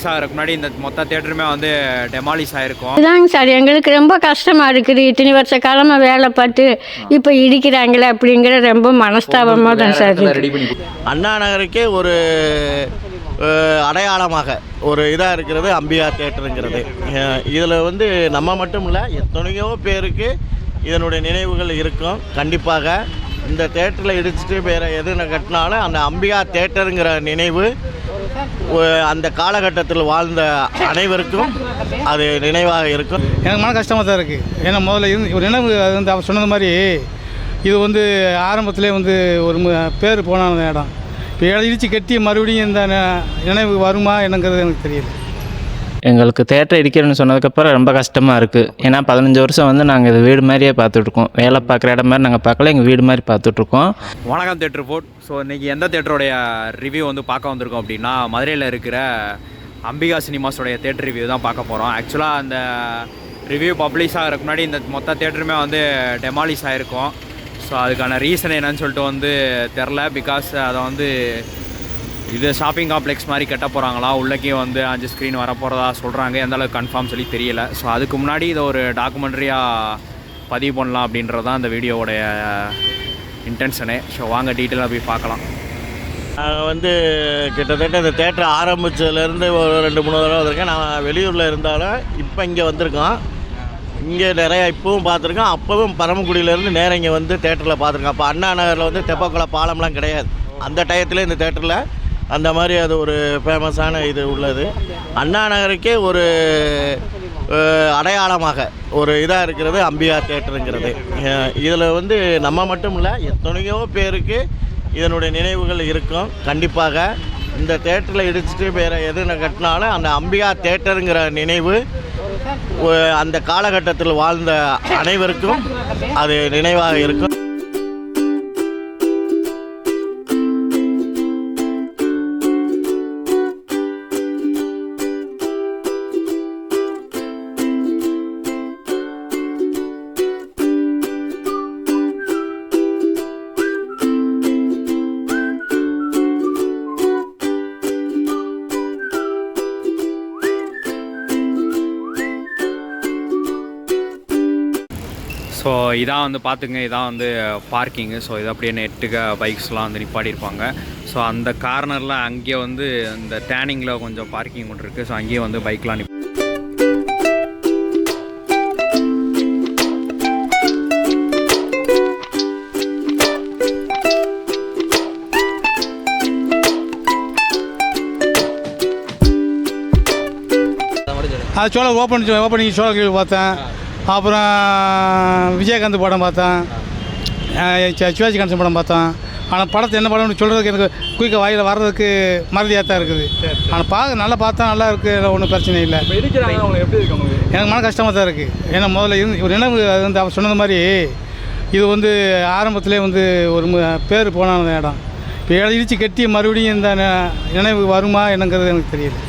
அதுக்கு முன்னாடி இந்த மொத்த தியேட்டருமே வந்து டெமாலிஷ் ஆயிருக்கும். இதாங்க சார் எங்களுக்கு ரொம்ப கஷ்டமாக இருக்குது. இத்தனை வருஷ காலமாக வேலை பார்த்து இப்போ இடிக்கிறாங்களே அப்படிங்கிற ரொம்ப மனஸ்தாபமாக தான் சார் இருக்கு. அண்ணா நகருக்கே ஒரு அடையாளமாக ஒரு இதாக இருக்கிறது அம்பிகா தேட்டருங்கிறது. இதில் வந்து நம்ம மட்டும் இல்லை, எத்தனையோ பேருக்கு இதனுடைய நினைவுகள் இருக்கும். கண்டிப்பாக இந்த தேட்டரில் இடிச்சிட்டு வேறு எது கட்டினாலும் அந்த அம்பிகா தேட்டருங்கிற நினைவு அந்த காலகட்டத்தில் வாழ்ந்த அனைவருக்கும் அது நினைவாக இருக்கும். எனக்கு மன கஷ்டமாக தான் இருக்குது. ஏன்னா முதல்ல ஒரு நினைவு வந்து அவர் சொன்னது மாதிரி இது வந்து ஆரம்பத்திலே வந்து ஒரு பேர் போன இடம். இப்போ இடித்து கட்டி மறுபடியும் இந்த நினைவு வருமா என்னங்கிறது எனக்கு தெரியல. எங்களுக்கு தேட்டர் இடிக்கிறேன்னு சொன்னதுக்கப்புறம் ரொம்ப கஷ்டமாக இருக்குது. ஏன்னா 15 வருஷம் வந்து நாங்கள் இது வீடு மாதிரியே பார்த்துட்ருக்கோம். வேலை பார்க்குற இடம் மாதிரி நாங்கள் பார்க்கல, எங்கள் வீடு மாதிரி பார்த்துட்ருக்கோம். வணக்கம் தேட்டர் போர்ட். ஸோ இன்றைக்கி எந்த தேட்டருடைய ரிவ்யூ வந்து பார்க்க வந்திருக்கோம் அப்படின்னா, மதுரையில் இருக்கிற அம்பிகா சினிமாஸோடைய தேட்டர் ரிவ்யூ தான் பார்க்க போகிறோம். ஆக்சுவலாக அந்த ரிவ்யூ பப்ளிஷ் ஆகிறதுக்கு முன்னாடி இந்த மொத்த தேட்டருமே வந்து டெமாலிஷ் ஆகிருக்கும். ஸோ அதுக்கான ரீசன் என்னன்னு சொல்லிட்டு வந்து தெரில. பிகாஸ் அதை வந்து இது ஷாப்பிங் காம்ப்ளெக்ஸ் மாதிரி கட்ட போகிறாங்களா, உள்ளக்கே வந்து 5 ஸ்க்ரீன் வரப்போகிறதா சொல்கிறாங்க. எந்தளவுக்கு கன்ஃபார்ம் சொல்லி தெரியல. ஸோ அதுக்கு முன்னாடி இதை ஒரு டாக்குமெண்ட்ரியாக பதிவு பண்ணலாம் அப்படின்றது தான் இந்த வீடியோவோடைய இன்டென்ஷனே. ஸோ வாங்க டீட்டெயிலாக போய் பார்க்கலாம். நாங்கள் வந்து கிட்டத்தட்ட இந்த தேட்டர் ஆரம்பித்ததுலேருந்து ஒரு 2-3 தடவை வந்திருக்கேன். நான் வெளியூரில் இருந்தாலும் இப்போ இங்கே வந்திருக்கோம். இங்கே நிறையா இப்போவும் பார்த்துருக்கோம். அப்போவும் பரமக்குடியிலேருந்து நேரம் இங்கே வந்து தேட்டரில் பார்த்துருக்கோம். அப்போ அண்ணா நகரில் வந்து தெப்பக்குளம் பாலம்லாம் கிடையாது. அந்த டயத்தில் இந்த தேட்டரில் அந்த மாதிரி அது ஒரு ஃபேமஸான இது உள்ளது. அண்ணா நகருக்கே ஒரு அடையாளமாக ஒரு இதாக இருக்கிறது அம்பிகா தேட்டருங்கிறது. இதில் வந்து நம்ம மட்டும் இல்லை, எத்தனையோ பேருக்கு இதனுடைய நினைவுகள் இருக்கும். கண்டிப்பாக இந்த தேட்டரில் இடிச்சிட்டு வேறு எது கட்டினாலும் அந்த அம்பிகா தேட்டருங்கிற நினைவு அந்த காலகட்டத்தில் வாழ்ந்த அனைவருக்கும் அது நினைவாக இருக்கும். ஸோ இதான் வந்து பார்த்துங்க, இதான் வந்து பார்க்கிங்கு. ஸோ இது அப்படியே நெட்டுக்க பைக்ஸ்லாம் வந்து நிப்பாட்டியிருப்பாங்க. ஸோ அந்த கார்னரில் அங்கேயே வந்து இந்த டேனிங்கில் கொஞ்சம் பார்க்கிங் ஒன்று இருக்குது. ஸோ அங்கேயே வந்து பைக்லாம் அது சோழ ஓப்பனிங் சோழ கீழ் பார்த்தேன். அப்புறம் விஜயகாந்த் படம் பார்த்தேன், சிவாஜி கணேசன் படம் பார்த்தேன். ஆனால் படத்தை என்ன படம்னு சொல்கிறதுக்கு எனக்கு குயிக்காக வாயில் வர்றதுக்கு மறதியாக தான் இருக்குது. ஆனால் பார்க்க நல்லா பார்த்தா நல்லா இருக்குது, ஒன்றும் பிரச்சனை இல்லை. எனக்கு மன கஷ்டமாக தான் இருக்குது. ஏன்னா முதல்ல ஒரு நினைவு வந்து அவர் சொன்னது மாதிரி இது வந்து ஆரம்பத்திலே வந்து ஒரு பேர் போன இடம். இப்போ இடித்து கட்டி மறுபடியும் இந்த நினைவு வருமா என்னங்கிறது எனக்கு தெரியல.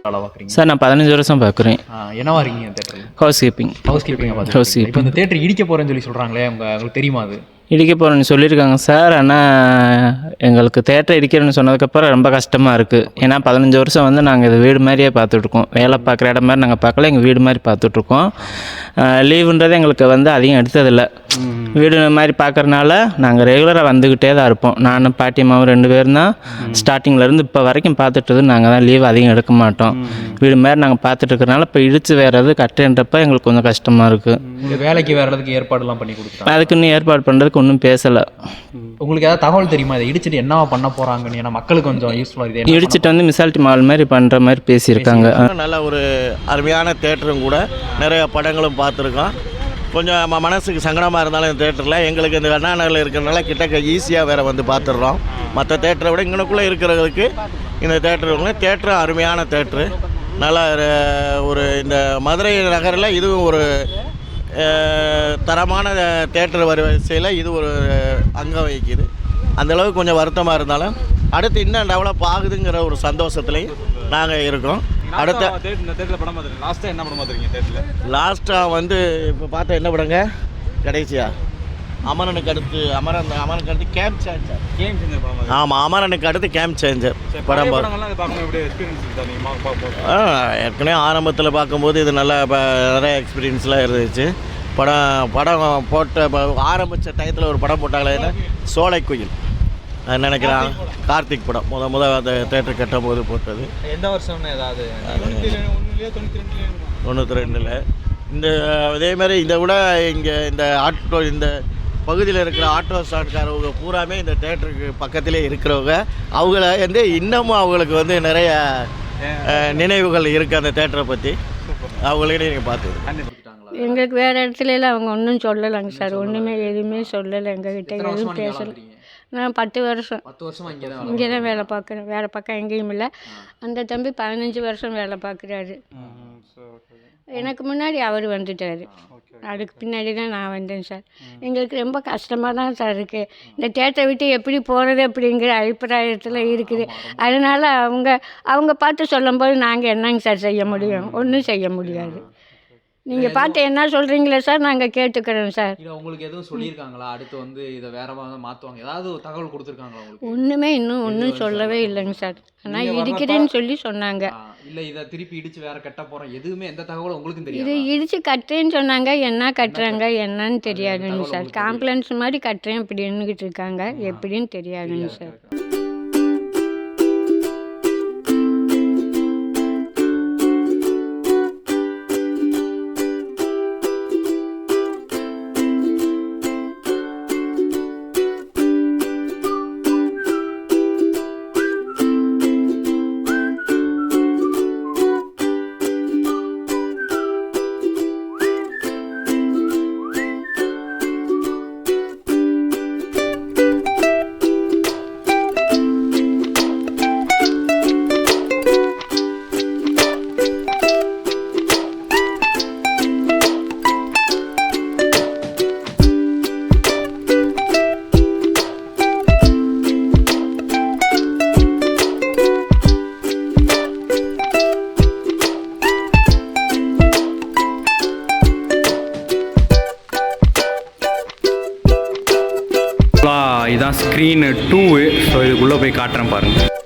வேலை பார்க்குறீங்க? சார் நான் 15 வருஷம் பார்க்குறேன். என்னவா இருக்கீங்க தேட்டரில்? House keeping. ஹவுஸ் கீப்பிங்காக பார்த்து. House keeping. இப்போ இந்த தேட்டர் இடிக்க போகிறேன்னு சொல்லி சொல்கிறாங்களே, உங்களுக்கு தெரியுமா அது? இடிக்க போகிறேன்னு சொல்லியிருக்காங்க சார். ஆனால் எங்களுக்கு தேட்டர் இடிக்கிறேன்னு சொன்னதுக்கப்புறம் ரொம்ப கஷ்டமாக இருக்குது. ஏன்னா 15 வருஷம் வந்து நாங்கள் இது வீடு மாதிரியே பார்த்துட்ருக்கோம். வேலை பார்க்குற இடம் மாதிரி நாங்கள் பார்க்கல, எங்கள் வீடு மாதிரி பார்த்துட்ருக்கோம். லீவுன்றது எங்களுக்கு வந்து அதிகம் எடுத்ததில்லை. வீடு மாதிரி பார்க்குறனால நாங்கள் ரெகுலராக வந்துக்கிட்டே தான் இருப்போம். நானும் பாட்டியம்மாவும் 2 பேரும் தான் ஸ்டார்டிங்லேருந்து இப்போ வரைக்கும் பார்த்துட்டு நாங்கள் தான் லீவ் அதிகம் எடுக்க மாட்டோம். வீடு மாதிரி நாங்கள் பார்த்துட்டு இருக்கிறனால இப்போ இடித்து வேறு எது கட்டுன்றப்ப எங்களுக்கு கொஞ்சம் கஷ்டமாக இருக்குது. இந்த வேலைக்கு வேறு இடத்துக்கு ஏற்பாடுலாம் பண்ணி கொடுத்துருக்காங்க. அதுக்கு இன்னும் ஏற்பாடு பண்ணுறதுக்கு ஒன்றும் பேசலை. உங்களுக்கு ஏதாவது தகவல் தெரியுமா இதை இடிச்சிட்டு என்னவா பண்ண போகிறாங்கன்னு? ஏன்னா மக்களுக்கு கொஞ்சம் யூஸ்ஃபுல்லாக இருக்குது. இடிச்சிட்டு வந்து மிசால்ட்டி மால் மாதிரி பண்ணுற மாதிரி பேசியிருக்காங்க. நல்ல ஒரு அருமையான தேட்டரும் கூட, நிறைய படங்களும் பார்த்துருக்கோம். கொஞ்சம் மனசுக்கு சங்கடமாக இருந்தாலும் இந்த தேட்டரில் எங்களுக்கு இந்த அண்ணா நகரில் இருக்கிறனால கிட்டக்க ஈஸியாக வேறு வந்து பார்த்துடுறோம். மற்ற தேட்டரை விட இங்கனக்குள்ளே இருக்கிறவங்களுக்கு இந்த தேட்டரும் அருமையான தேட்ரு. நல்லா ஒரு இந்த மதுரை நகரில் இதுவும் ஒரு தரமான தேட்டர் வரிசையில் இது ஒரு அங்கம் வகிக்குது. அந்தளவுக்கு கொஞ்சம் வருத்தமாக இருந்தாலும் அடுத்து இன்னும் டெவலப் ஆகுதுங்கிற ஒரு சந்தோஷத்துலேயும் நாங்கள் இருக்கோம். அடுத்த இந்த தேட்டரில் படம் பார்த்துருக்கீங்க. லாஸ்ட்டாக என்ன படம் பார்த்துருக்கீங்க தேட்டரில்? லாஸ்ட்டாக வந்து இப்போ பார்த்தா என்ன படங்க கடைசியாக அமரனுக்கு அடுத்து கேம்ப் சேஞ்சர். ஆமாம், அமரனுக்கு அடுத்து கேம்ப் சேஞ்சர் படம் ஏற்கனவே ஆரம்பத்தில் பார்க்கும்போது இது நல்லா நிறைய எக்ஸ்பீரியன்ஸ்லாம் இருந்துச்சு. படம் போட்ட ஆரம்பித்த டயத்தில் ஒரு படம் போட்டாங்களே, சோலைக்குயில் நினைக்கிறேன், கார்த்திக் படம் அந்த தேட்டர் கட்டும் போது போட்டது. எந்த வருஷம்னு ஏதாவது? 92. இந்த இதேமாதிரி இதை விட இங்கே இந்த பகுதியில் இருக்கிற ஆட்டோ ஸ்டாண்ட்காரவங்க பூராமே இந்த தேட்டருக்கு பக்கத்திலே இருக்கிறவங்க, அவங்கள வந்து இன்னமும் அவங்களுக்கு வந்து நிறைய நினைவுகள் இருக்குது அந்த தேட்டரை பற்றி. அவங்களே நீங்கள் பார்த்து எங்களுக்கு வேறு இடத்துலலாம் அவங்க ஒன்றும் சொல்லலைங்க சார். ஒன்றுமே எதுவுமே சொல்லலை, எங்ககிட்ட எதுவும் பேசலை. நான் 10 வருஷம் இங்கே தான் வேலை பார்க்குறேன். வேறு பக்கம் எங்கேயும் இல்லை. அந்த தம்பி 15 வருஷம் வேலை பார்க்குறாரு. எனக்கு முன்னாடி அவர் வந்துட்டார். அதுக்கு பின்னாடி தான் நான் வந்தேன் சார். எங்களுக்கு ரொம்ப கஷ்டமாக தான் சார் இருக்குது. இந்த தேட்டரை விட்டு எப்படி போகிறது அப்படிங்கிற அபிப்பிராயத்தில் இருக்குது. அதனால் அவங்க பார்த்து சொல்லும்போது நாங்கள் என்னங்க சார் செய்ய முடியும்? ஒன்றும் செய்ய முடியாது. நீங்கள் பார்த்து என்ன சொல்கிறீங்களே சார், நாங்கள் கேட்டுக்கிறோம் சார். இல்லை, உங்களுக்கு எதுவும் சொல்லியிருக்காங்களா? அடுத்து வந்து இதை வேற மாற்றுவாங்க, ஏதாவது தகவல் கொடுத்துருக்காங்களா உங்களுக்கு? ஒன்றுமே இன்னும் ஒன்றும் சொல்லவே இல்லைங்க சார். ஆனால் இடிக்கிறேன்னு சொல்லி சொன்னாங்க. இல்லை, இதை திருப்பி இடித்து வேற கட்ட போகிறோம், எதுவுமே எந்த தகவலும் உங்களுக்கும் தெரியும்? இது இடித்து கட்டுறேன்னு சொன்னாங்க. என்ன கட்டுறாங்க என்னன்னு தெரியாதுங்க சார். காம்ப்ளன்ஸ் மாதிரி கட்டுறேன் அப்படின்னுக்கிட்டு இருக்காங்க. எப்படின்னு தெரியாதுங்க சார். இதான் ஸ்க்ரீனு 2. ஸோ இதுக்குள்ளே போய் காட்டுறேன் பாருங்கள்.